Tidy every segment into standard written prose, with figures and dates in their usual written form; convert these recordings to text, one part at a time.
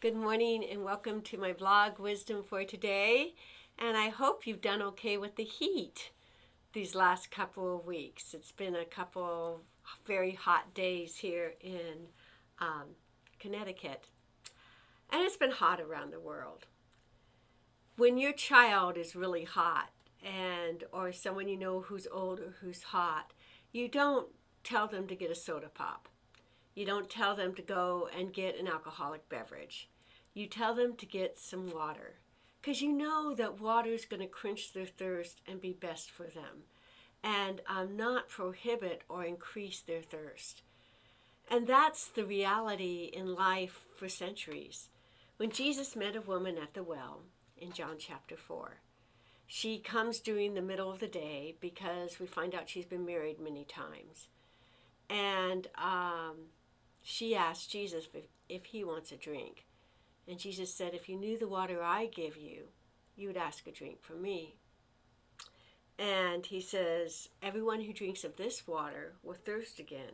Good morning and welcome to my vlog Wisdom for Today. And I hope you've done okay with the heat these last couple of weeks. It's been a couple of very hot days here in Connecticut. And it's been hot around the world. When your child is really hot or someone you know who's old or who's hot, you don't tell them to get a soda pop. You don't tell them to go and get an alcoholic beverage. You tell them to get some water because you know that water is going to quench their thirst and be best for them and not prohibit or increase their thirst. And that's the reality in life for centuries. When Jesus met a woman at the well in John chapter 4, she comes during the middle of the day because we find out she's been married many times. And she asked Jesus if he wants a drink. And Jesus said, if you knew the water I give you, you would ask a drink from me. And he says, everyone who drinks of this water will thirst again.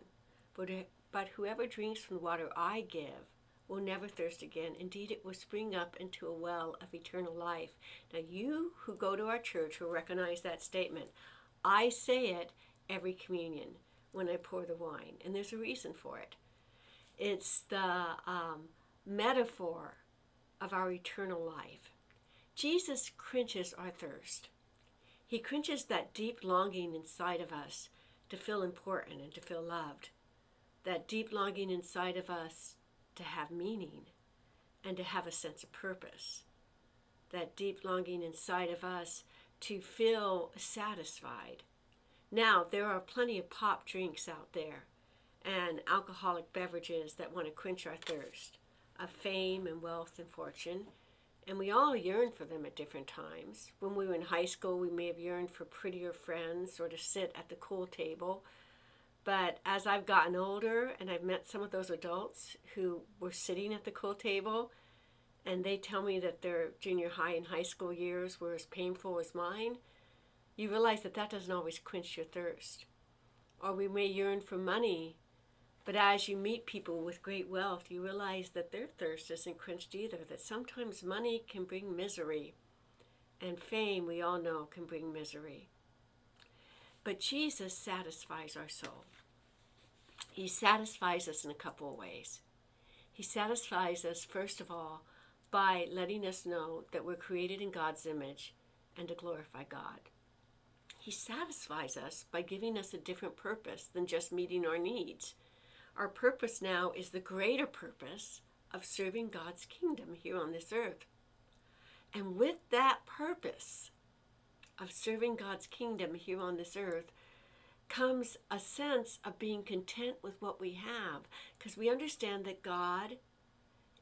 But whoever drinks from the water I give will never thirst again. Indeed, it will spring up into a well of eternal life. Now, you who go to our church will recognize that statement. I say it every communion when I pour the wine. And there's a reason for it. It's the metaphor of our eternal life. Jesus quenches our thirst. He quenches that deep longing inside of us to feel important and to feel loved. That deep longing inside of us to have meaning and to have a sense of purpose. That deep longing inside of us to feel satisfied. Now, there are plenty of pop drinks out there and alcoholic beverages that want to quench our thirst of fame and wealth and fortune. And we all yearn for them at different times. When we were in high school, we may have yearned for prettier friends or to sit at the cool table. But as I've gotten older and I've met some of those adults who were sitting at the cool table and they tell me that their junior high and high school years were as painful as mine, you realize that that doesn't always quench your thirst. Or we may yearn for money, but as you meet people with great wealth, you realize that their thirst isn't quenched either, that sometimes money can bring misery, and fame, we all know, can bring misery. But Jesus satisfies our soul. He satisfies us in a couple of ways. He satisfies us, first of all, by letting us know that we're created in God's image and to glorify God. He satisfies us by giving us a different purpose than just meeting our needs. Our purpose now is the greater purpose of serving God's kingdom here on this earth. And with that purpose of serving God's kingdom here on this earth comes a sense of being content with what we have, because we understand that God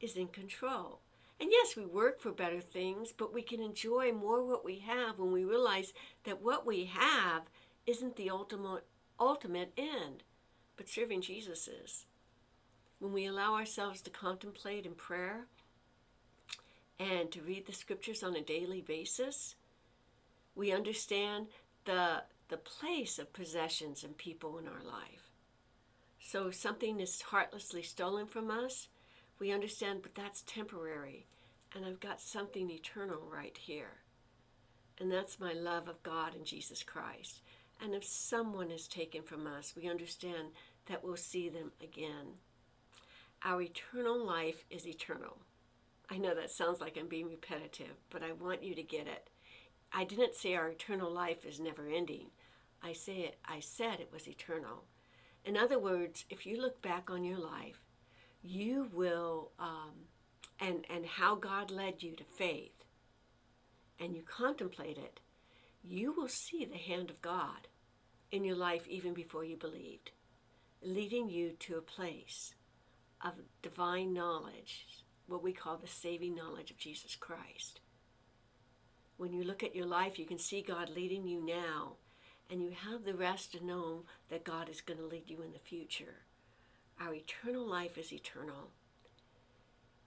is in control. And yes, we work for better things, but we can enjoy more what we have when we realize that what we have isn't the ultimate end, but serving Jesus is. When we allow ourselves to contemplate in prayer and to read the scriptures on a daily basis, we understand the place of possessions and people in our life. So if something is heartlessly stolen from us, we understand, but that's temporary, and I've got something eternal right here. And that's my love of God and Jesus Christ. And if someone is taken from us, we understand that we'll see them again. Our eternal life is eternal. I know that sounds like I'm being repetitive, but I want you to get it. I didn't say our eternal life is never ending. I said it was eternal. In other words, if you look back on your life, you will, and how God led you to faith, and you contemplate it, you will see the hand of God in your life even before you believed, leading you to a place of divine knowledge, what we call the saving knowledge of Jesus Christ. When you look at your life, you can see God leading you now, and you have the rest to know that God is going to lead you in the future. Our eternal life is eternal.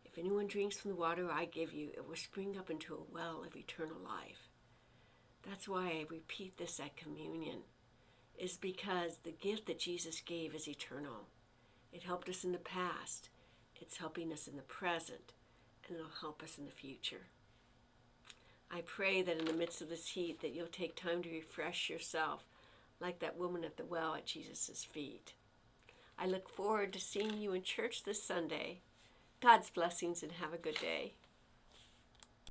If anyone drinks from the water I give you, it will spring up into a well of eternal life. That's why I repeat this at communion, is because the gift that Jesus gave is eternal. It helped us in the past. It's helping us in the present. and it'll help us in the future. I pray that in the midst of this heat that you'll take time to refresh yourself like that woman at the well at Jesus' feet. I look forward to seeing you in church this Sunday. God's blessings and have a good day.